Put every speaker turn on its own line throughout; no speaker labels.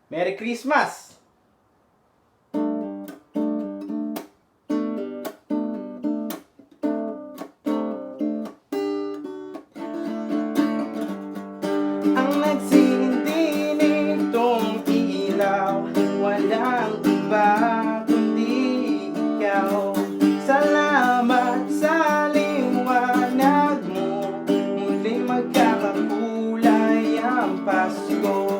Merry Christmas! Ang nagsindi nitong ilaw, walang iba kundi ikaw. Salamat sa liwanag mo, muling magkakakulay ang Pasko.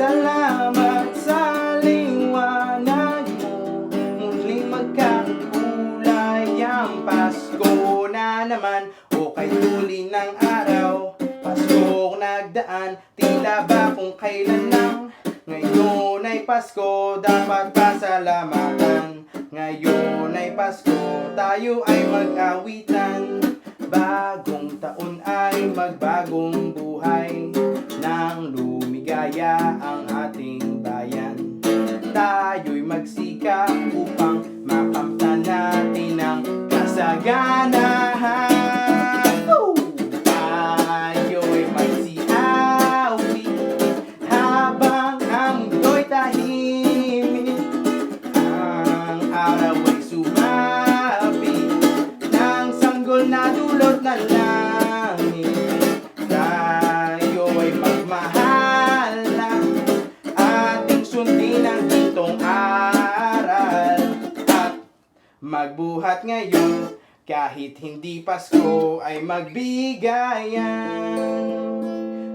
Salamat sa liwanag mo, muling magkakakulay ang Pasko na naman. O kay huli ng araw, Pasko nagdaan, tila ba kung kailan lang. Ngayon ay Pasko, dapat pasalamatan. Ngayon ay Pasko, tayo ay mag-awitan. Bagong taon ay magbagong buhay, nang lumigaya ang ating bayan. Tayo'y magsikap upang makamtan natin ang kasaganahan. Tayo'y magsiawi habang ang mundo'y tahimik. Ang araw ay sumabi ng sanggol na dulot ng langit. Tayo'y magmahalan, ating sundin ang gintong aral, at magbuhat ngayon kahit hindi Pasko ay magbigayan.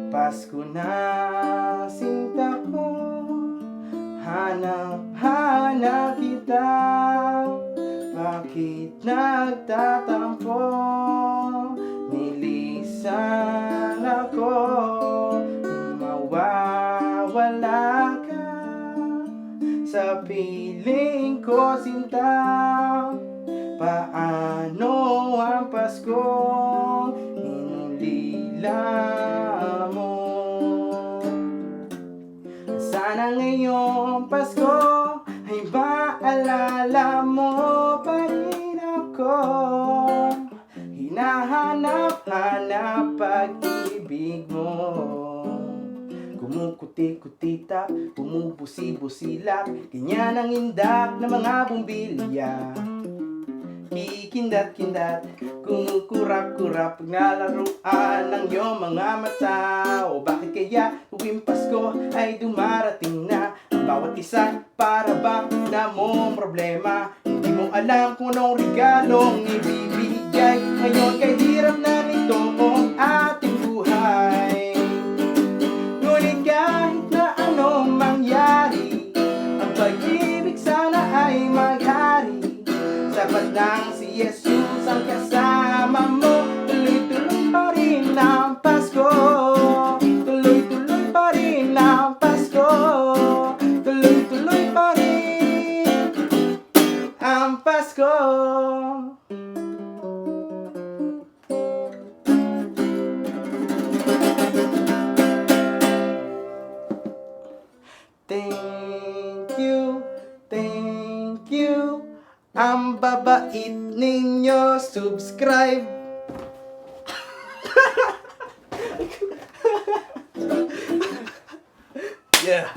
Pasko na sinta ko, hanap-hanap kita. Bakit nagtatampo? Nilisan ako, mawawala ka sa piling ko, sinta. Paano ang Pasko hinulila mo? Sana ngayong Pasko ay maalala mo pa rin ako. Hinahanap-hanap pag-ibig mo. Kumukuti-kutita, bumubusi-busilak, ganyan ang indak ng mga bumbilya. Kikindat-kindat, kumukurap-kurap, naglalaruan ng iyong mga mata. O bakit kaya tuwing Pasko ay dumarating na? Ang bawat isa para bang na mong problema. Hindi mo alam kung anong regalong ibibigay. Ngayon kay hirap na nito ang ating buhay. Ngunit kahit na anong mangyari, ang pag-ibig sana ay maghari. Sapat lang si Jesus ang kasama mo. Tuloy-tuloy pa rin ang Pasko. Tuloy-tuloy pa rin ang Pasko. Tuloy-tuloy pa rin ang Pasko. Thank you, thank you. Ang babait ninyo, subscribe. Yeah.